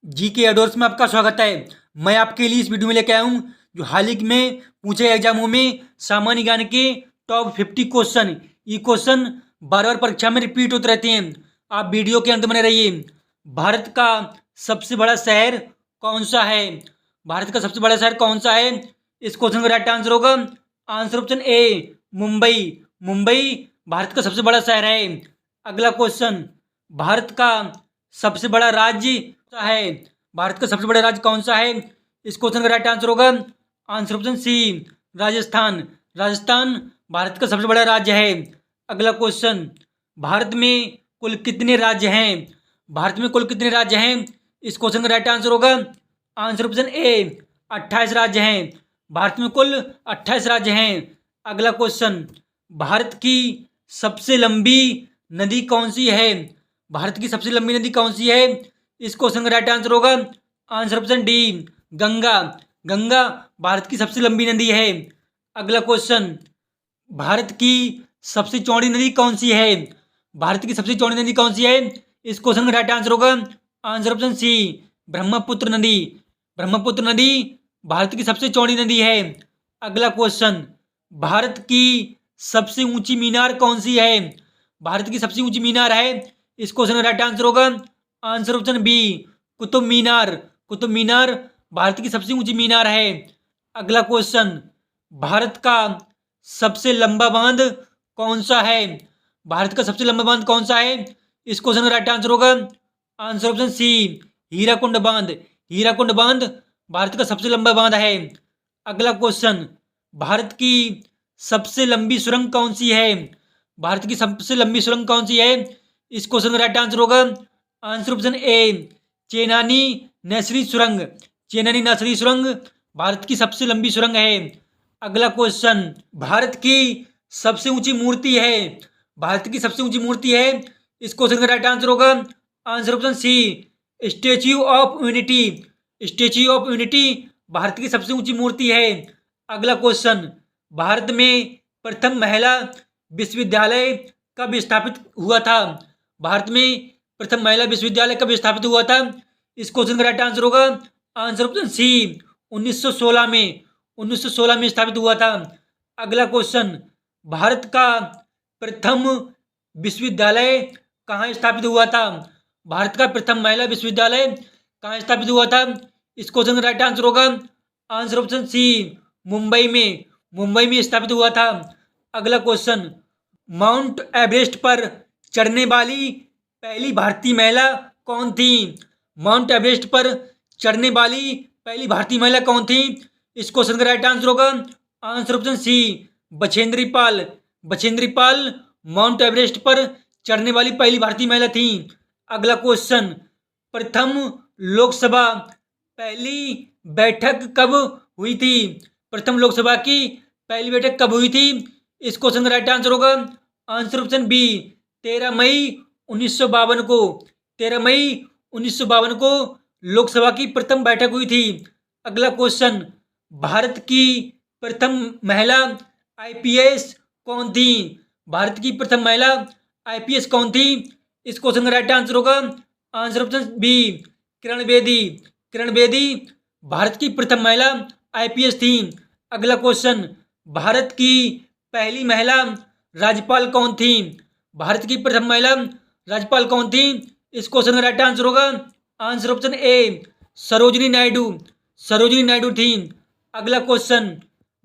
जी के एडोर्स में आपका स्वागत है। मैं आपके लिए इस वीडियो में लेके आया हूँ जो हाल ही में पूछे एग्जामों में सामान्य ज्ञान के टॉप 50 क्वेश्चन। ये क्वेश्चन बार बार परीक्षा में रिपीट होते रहते हैं। आप वीडियो के अंत बने रहिए। भारत का सबसे बड़ा शहर कौन सा है? भारत का सबसे बड़ा शहर कौन सा है? इस क्वेश्चन का राइट आंसर होगा answer option A, Mumbai. Mumbai Bharat का सबसे बड़ा शहर है। अगला क्वेश्चन, भारत का सबसे बड़ा राज्य सा है? भारत का सबसे बड़ा राज्य कौन सा है? इस क्वेश्चन का राइट आंसर होगा answer option C, Rajasthan. Rajasthan Bharat का सबसे बड़ा राज्य है। अगला क्वेश्चन, भारत में कुल कितने राज्य हैं? भारत में कुल कितने राज्य हैं? इस क्वेश्चन का राइट आंसर होगा आंसर ऑप्शन ए, 28 राज्य हैं। भारत में कुल 28 राज्य हैं। अगला क्वेश्चन, भारत की सबसे लंबी नदी कौन सी है? भारत की सबसे लंबी नदी कौन सी है? इस क्वेश्चन का राइट आंसर होगा answer option D, Ganga. Ganga Bharat की सबसे लंबी नदी है। अगला क्वेश्चन, भारत की सबसे चौड़ी नदी कौन सी है? भारत की सबसे चौड़ी नदी कौन सी है? इस क्वेश्चन का राइट आंसर होगा आंसर ऑप्शन सी, ब्रह्मपुत्र नदी। ब्रह्मपुत्र नदी भारत की सबसे चौड़ी नदी है। अगला क्वेश्चन, भारत की सबसे ऊंची मीनार कौन सी है? भारत की सबसे ऊंची मीनार है। इस क्वेश्चन का राइट आंसर होगा answer option B, Qutub Minar. Qutub Minar Bharat की सबसे ऊंची मीनार है। अगला क्वेश्चन, भारत का सबसे लंबा बांध कौन सा है? भारत का सबसे लंबा बांध कौन सा है? इस क्वेश्चन का राइट आंसर होगा आंसर ऑप्शन सी, हीराकुंड बांध। हीराकुंड बांध भारत का सबसे लंबा बांध है। अगला क्वेश्चन, भारत की सबसे लंबी सुरंग कौन सी है? भारत की सबसे लंबी सुरंग कौन सी है? इस क्वेश्चन का राइट आंसर होगा आंसर ऑप्शन ए, चेनानी नसरी सुरंग। चेनानी नसरी सुरंग भारत की सबसे लंबी सुरंग है। अगला क्वेश्चन, भारत की सबसे ऊंची मूर्ति है? भारत की सबसे ऊंची मूर्ति है। इस क्वेश्चन का राइट आंसर होगा answer option C, statue of unity. Statue of unity Bharat की सबसे ऊंची मूर्ति है। अगला क्वेश्चन, भारत में प्रथम महिला विश्वविद्यालय कब स्थापित हुआ था? भारत में प्रथम महिला विश्वविद्यालय कब स्थापित हुआ था? इस क्वेश्चन का राइट आंसर होगा आंसर ऑप्शन सी, 1916 में। 1916 में स्थापित हुआ था। अगला क्वेश्चन, भारत का प्रथम विश्वविद्यालय कहाँ स्थापित हुआ था? भारत का प्रथम महिला विश्वविद्यालय कहाँ स्थापित हुआ था? इस क्वेश्चन का राइट आंसर होगा आंसर ऑप्शन सी, मुंबई में। मुंबई में स्थापित हुआ था। अगला क्वेश्चन, माउंट एवरेस्ट पर चढ़ने वाली पहली भारतीय महिला कौन थी? माउंट एवरेस्ट पर चढ़ने वाली पहली भारतीय महिला कौन थी? इस क्वेश्चन का राइट आंसर होगा आंसर ऑप्शन सी, बछेंद्री पाल। बछेंद्री पाल माउंट एवरेस्ट पर चढ़ने वाली पहली भारतीय महिला थी। अगला क्वेश्चन, प्रथम लोकसभा पहली बैठक कब हुई थी? प्रथम लोकसभा की पहली बैठक कब हुई थी? इस क्वेश्चन का राइट आंसर होगा आंसर ऑप्शन बी, 13 मई 1952 को। 13 मई 1952 को लोकसभा की प्रथम बैठक हुई थी। अगला क्वेश्चन, भारत की प्रथम महिला आईपीएस कौन थी? भारत की प्रथम महिला आईपीएस कौन थी? इस क्वेश्चन का राइट आंसर होगा answer option B, Kiran Bedi. Kiran Bedi Bharat की प्रथम महिला आईपीएस थी। अगला क्वेश्चन, भारत की पहली महिला राज्यपाल कौन थी? भारत की प्रथम महिला राज्यपाल कौन थी? इस क्वेश्चन का राइट आंसर होगा answer option A, Sarojini Naidu. Sarojini Naidu थी। अगला क्वेश्चन,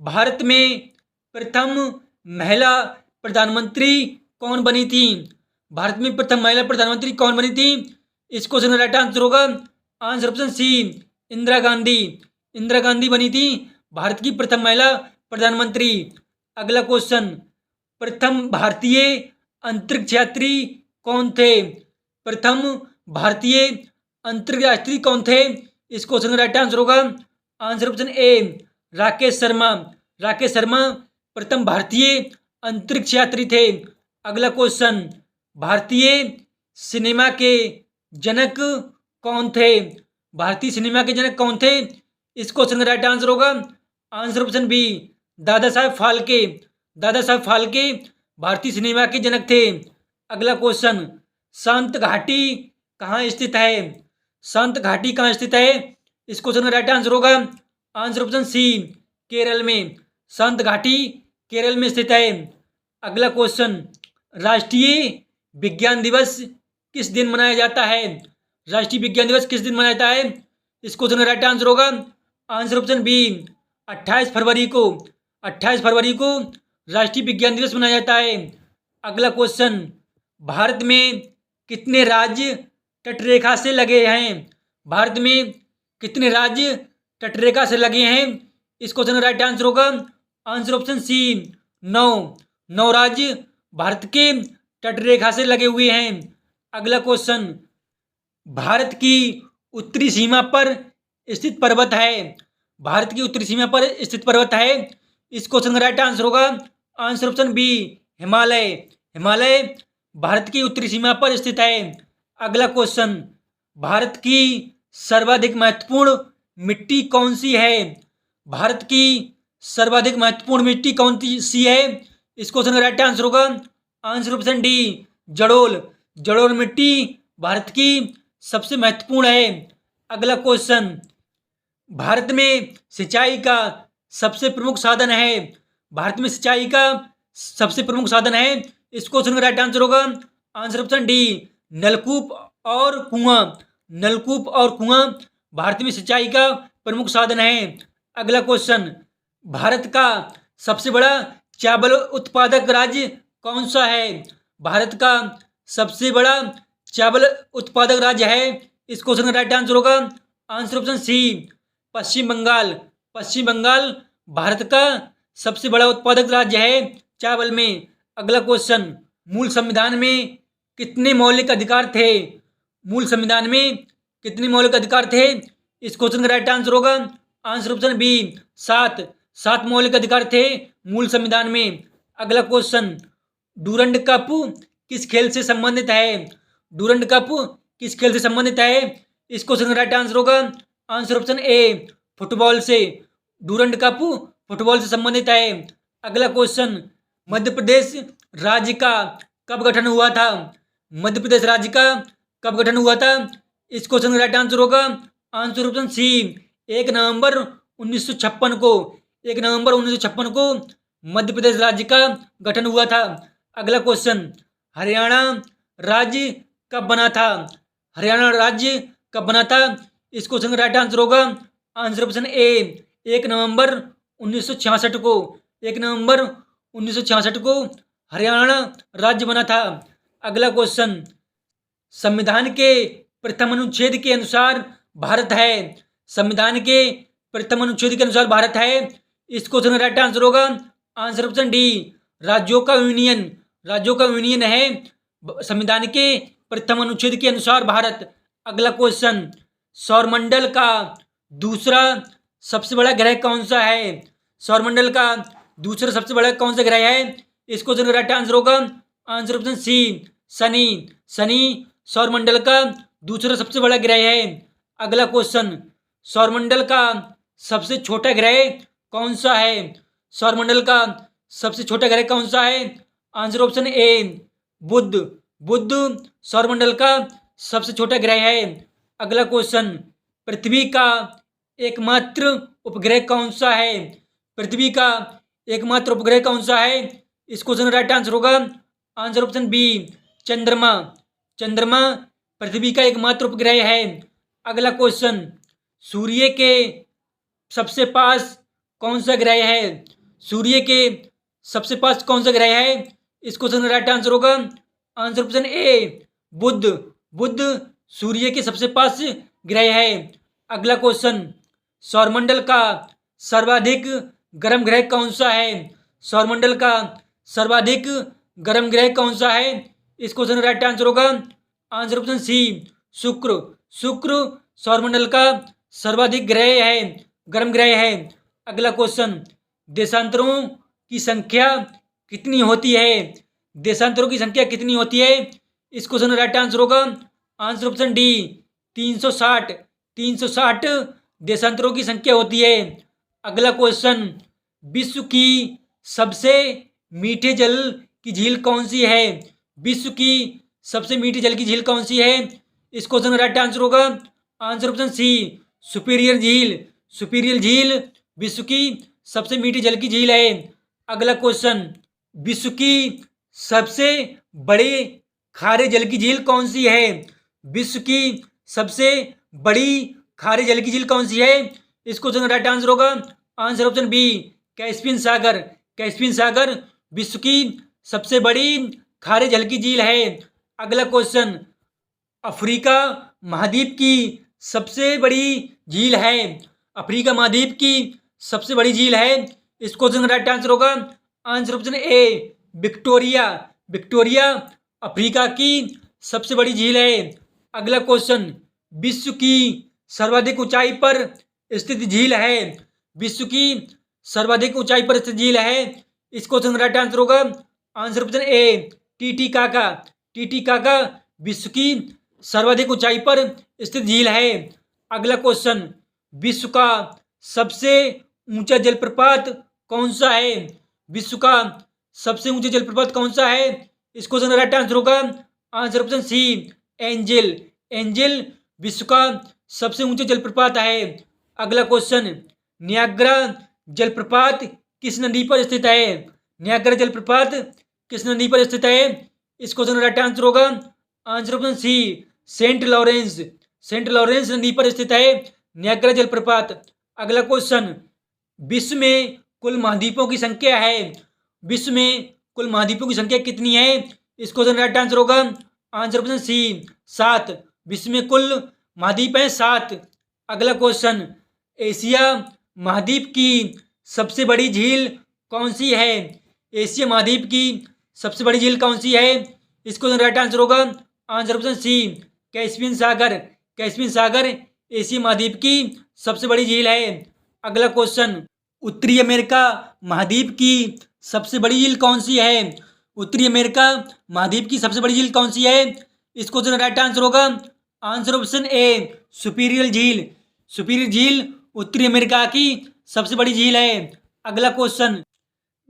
भारत में प्रथम महिला प्रधानमंत्री कौन बनी थी? भारत में प्रथम महिला प्रधानमंत्री कौन बनी थी? इस क्वेश्चन का राइट आंसर होगा answer option C, Indira Gandhi. Indira Gandhi बनी थी भारत की प्रथम महिला प्रधानमंत्री। अगला क्वेश्चन, प्रथम भारतीय अंतरिक्ष यात्री कौन थे? प्रथम भारतीय अंतरिक्ष यात्री कौन थे? इस क्वेश्चन का राइट आंसर होगा answer option A, Rakesh Sharma. Rakesh Sharma प्रथम भारतीय अंतरिक्ष यात्री थे। अगला क्वेश्चन, भारतीय सिनेमा के जनक कौन थे? भारतीय सिनेमा के जनक कौन थे? इस क्वेश्चन का राइट आंसर होगा answer option B, Dada Saheb Phalke. Dada Saheb Phalke भारतीय सिनेमा के जनक थे। अगला क्वेश्चन, शांत घाटी कहाँ स्थित है? संत घाटी कहाँ स्थित है? इस क्वेश्चन का राइट आंसर होगा आंसर ऑप्शन सी, केरल में। संत घाटी केरल में स्थित है। अगला क्वेश्चन, राष्ट्रीय विज्ञान दिवस किस दिन मनाया जाता है? राष्ट्रीय विज्ञान दिवस किस दिन मनाया जाता है? इस क्वेश्चन का राइट आंसर होगा आंसर ऑप्शन बी, 28 फरवरी को। 28 फरवरी को राष्ट्रीय विज्ञान दिवस मनाया जाता है। अगला क्वेश्चन, भारत में कितने राज्य तटरेखा से लगे हैं? भारत में कितने राज्य तटरेखा से लगे हैं? इस क्वेश्चन का राइट आंसर होगा आंसर ऑप्शन सी, 9। 9 राज्य भारत के तटरेखा से लगे हुए हैं। अगला क्वेश्चन, भारत की उत्तरी सीमा पर स्थित पर्वत है? भारत की उत्तरी सीमा पर स्थित पर्वत है? इस क्वेश्चन का राइट आंसर होगा answer option B, Himalaya. Himalaya Bharat की उत्तरी सीमा पर स्थित है। अगला क्वेश्चन, भारत की सर्वाधिक महत्वपूर्ण मिट्टी कौन सी है? भारत की सर्वाधिक महत्वपूर्ण मिट्टी कौन सी है? इस क्वेश्चन का राइट आंसर होगा आंसर ऑप्शन डी, जड़ोल। जड़ोल मिट्टी भारत की सबसे महत्वपूर्ण है। अगला क्वेश्चन, भारत में सिंचाई का सबसे प्रमुख साधन है? भारत में सिंचाई का सबसे प्रमुख साधन है? इस क्वेश्चन का राइट आंसर होगा आंसर ऑप्शन डी, नलकूप और कुआं। नलकूप और कुआं भारत में सिंचाई का प्रमुख साधन है। अगला क्वेश्चन, भारत का सबसे बड़ा चावल उत्पादक राज्य कौन सा है? भारत का सबसे बड़ा चावल उत्पादक राज्य है? इस क्वेश्चन का राइट आंसर होगा आंसर ऑप्शन सी, पश्चिम बंगाल। पश्चिम बंगाल भारत का सबसे बड़ा उत्पादक राज्य है चावल में। अगला क्वेश्चन, मूल संविधान में कितने मौलिक अधिकार थे? मूल संविधान में कितने मौलिक अधिकार थे? इस क्वेश्चन का राइट आंसर होगा आंसर ऑप्शन बी, 7। 7 मौलिक अधिकार थे मूल संविधान में। अगला क्वेश्चन, डूरंड कप किस खेल से संबंधित है? डूरंड कप किस खेल से संबंधित है? इस क्वेश्चन का राइट आंसर होगा आंसर ऑप्शन ए, फुटबॉल से। डूरंड कप फुटबॉल से संबंधित है। अगला क्वेश्चन, मध्य प्रदेश राज्य का कब गठन हुआ था? मध्य प्रदेश राज्य का कब गठन हुआ था? इस क्वेश्चन का राइट आंसर होगा आंसर ऑप्शन सी, 1 नवंबर 1956 को। 1 नवंबर 1956 को मध्य प्रदेश राज्य का गठन हुआ था। अगला क्वेश्चन, हरियाणा राज्य कब बना था? हरियाणा राज्य कब बना था? इस क्वेश्चन का राइट आंसर होगा आंसर ऑप्शन ए, 1 नवंबर 1966 को। 1 नवंबर 1966 को हरियाणा राज्य बना था। अगला क्वेश्चन, संविधान के प्रथम अनुच्छेद के अनुसार भारत है? संविधान के प्रथम अनुच्छेद के अनुसार भारत है? इस क्वेश्चन का राइट आंसर होगा आंसर ऑप्शन डी, राज्यों का यूनियन। राज्यों का यूनियन है संविधान के प्रथम अनुच्छेद के अनुसार भारत। अगला क्वेश्चन, सौरमंडल का दूसरा सबसे बड़ा ग्रह कौन सा है? सौरमंडल का दूसरा सबसे बड़ा कौन सा ग्रह है? इस क्वेश्चन का राइट आंसर होगा आंसर ऑप्शन सी, शनि। शनि सौरमंडल का दूसरा सबसे बड़ा ग्रह है। अगला क्वेश्चन, सौरमंडल का सबसे छोटा ग्रह कौन सा है? सौरमंडल का सबसे छोटा ग्रह कौन सा है? आंसर ऑप्शन ए, बुध। बुध सौरमंडल का सबसे छोटा ग्रह है। अगला क्वेश्चन, पृथ्वी का एकमात्र उपग्रह कौन सा है? पृथ्वी का एकमात्र उपग्रह कौन सा है? इस क्वेश्चन का राइट आंसर होगा आंसर ऑप्शन बी, चंद्रमा। चंद्रमा पृथ्वी का एकमात्र उपग्रह है। अगला क्वेश्चन, सूर्य के सबसे पास कौन सा ग्रह है? सूर्य के सबसे पास कौन सा ग्रह है? इस क्वेश्चन का राइट आंसर होगा आंसर ऑप्शन ए, बुध। बुध सूर्य के सबसे पास ग्रह है। अगला क्वेश्चन, सौरमंडल का सर्वाधिक गर्म ग्रह कौन सा है? सौरमंडल का सर्वाधिक गर्म ग्रह कौन सा है? इस क्वेश्चन का राइट आंसर होगा आंसर ऑप्शन सी, शुक्र। शुक्र सौरमंडल का सर्वाधिक ग्रह है, गर्म ग्रह है। अगला क्वेश्चन, देशांतरों की संख्या कितनी होती है? देशांतरों की संख्या कितनी होती है? इस क्वेश्चन का राइट आंसर होगा आंसर ऑप्शन डी, 360। 360 देशांतरों की संख्या होती है। अगला क्वेश्चन, विश्व की सबसे मीठे जल की झील कौन सी है? विश्व की सबसे मीठी जल की झील कौन सी है? इस क्वेश्चन का राइट आंसर होगा आंसर ऑप्शन सी सुपीरियर झील। सुपीरियर झील विश्व की सबसे मीठी जल की झील है। अगला क्वेश्चन, विश्व की सबसे बड़ी खारे जल की झील कौन सी है? विश्व की सबसे बड़ी खारे जल की झील कौन सी है? इस क्वेश्चन का राइट आंसर होगा आंसर ऑप्शन बी कैस्पियन सागर। कैस्पियन सागर विश्व की सबसे बड़ी खारे जल की झील है। अगला क्वेश्चन, अफ्रीका महाद्वीप की सबसे बड़ी झील है। अफ्रीका महाद्वीप की सबसे बड़ी झील है। इस क्वेश्चन का राइट आंसर होगा answer option A Victoria. Victoria Africa की सबसे बड़ी झील है। अगला क्वेश्चन, विश्व की सर्वाधिक ऊंचाई पर स्थित झील है। विश्व की सर्वाधिक ऊंचाई पर स्थित झील है। इस क्वेश्चन का राइट आंसर होगा answer option A Titicaca. Titicaca विश्व की सर्वाधिक ऊंचाई पर स्थित झील है। अगला क्वेश्चन, विश्व का सबसे ऊंचा जलप्रपात कौन सा है? विश्व का सबसे ऊंचा जलप्रपात कौन सा है? इस क्वेश्चन का राइट आंसर होगा answer option C Angel. Angel विश्व का सबसे ऊंचा जलप्रपात है। अगला क्वेश्चन, नियाग्रा जलप्रपात किस नदी पर स्थित है? नियाग्रा जलप्रपात किस नदी पर स्थित है? इस क्वेश्चन का राइट आंसर होगा answer option C Saint Lawrence. Saint Lawrence नदी पर स्थित है नियाग्रा जलप्रपात। अगला क्वेश्चन, विश्व में कुल महाद्वीपों की संख्या है। विश्व में कुल महाद्वीपों की संख्या कितनी है? इस क्वेश्चन का राइट आंसर होगा आंसर ऑप्शन सी 7। विश्व में कुल महाद्वीप है 7। अगला क्वेश्चन, एशिया महाद्वीप की सबसे बड़ी झील कौन सी है? एशिया महाद्वीप की सबसे बड़ी झील कौन सी है? इस क्वेश्चन का राइट आंसर होगा आंसर ऑप्शन सी कैस्पियन सागर। कैस्पियन सागर एशिया महाद्वीप की सबसे बड़ी झील है। अगला क्वेश्चन, उत्तरी अमेरिका महाद्वीप की सबसे बड़ी झील कौन सी है? उत्तरी अमेरिका महाद्वीप की सबसे बड़ी झील कौन सी है? इस क्वेश्चन का राइट आंसर होगा आंसर ऑप्शन ए सुपीरियर झील। सुपीरियर झील उत्तरी अमेरिका की सबसे बड़ी झील है। अगला क्वेश्चन,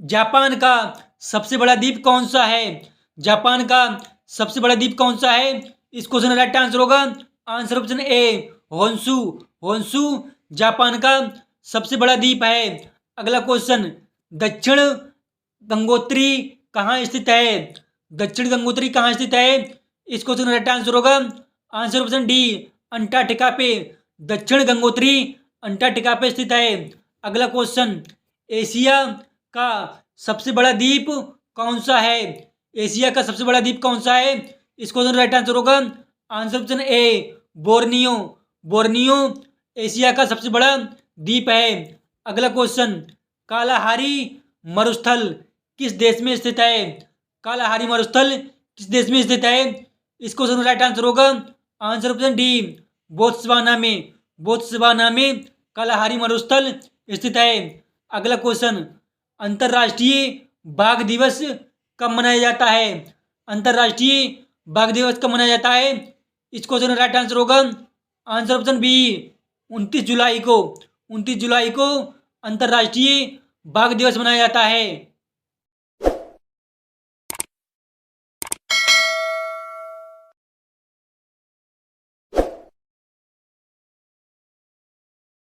जापान का सबसे बड़ा द्वीप कौन सा है? जापान का सबसे बड़ा द्वीप कौन सा है? इस क्वेश्चन का राइट आंसर होगा answer option A Honshu. Honshu Japan का सबसे बड़ा द्वीप है। अगला क्वेश्चन, दक्षिण गंगोत्री कहाँ स्थित है? दक्षिण गंगोत्री कहाँ स्थित है? इस क्वेश्चन का राइट आंसर होगा आंसर ऑप्शन डी अंटार्कटिका पे। दक्षिण गंगोत्री अंटार्कटिका पे स्थित है। अगला क्वेश्चन, एशिया का सबसे बड़ा द्वीप कौन सा है? एशिया का सबसे बड़ा द्वीप कौन सा है? इस क्वेश्चन का राइट आंसर होगा answer option A Borneo. Borneo Asia का सबसे बड़ा द्वीप है। अगला क्वेश्चन, कालाहारी मरुस्थल किस देश में स्थित है? कालाहारी मरुस्थल किस देश में स्थित है? इस क्वेश्चन का राइट आंसर होगा आंसर ऑप्शन डी बोत्सवाना में। बोत्सवाना में कालाहारी मरुस्थल स्थित है। अगला क्वेश्चन, अंतर्राष्ट्रीय बाघ दिवस कब मनाया जाता है? अंतर्राष्ट्रीय बाघ दिवस कब मनाया जाता है? इस क्वेश्चन का राइट आंसर होगा आंसर ऑप्शन बी 29 जुलाई को। 29 जुलाई को अंतर्राष्ट्रीय बाघ दिवस मनाया जाता है।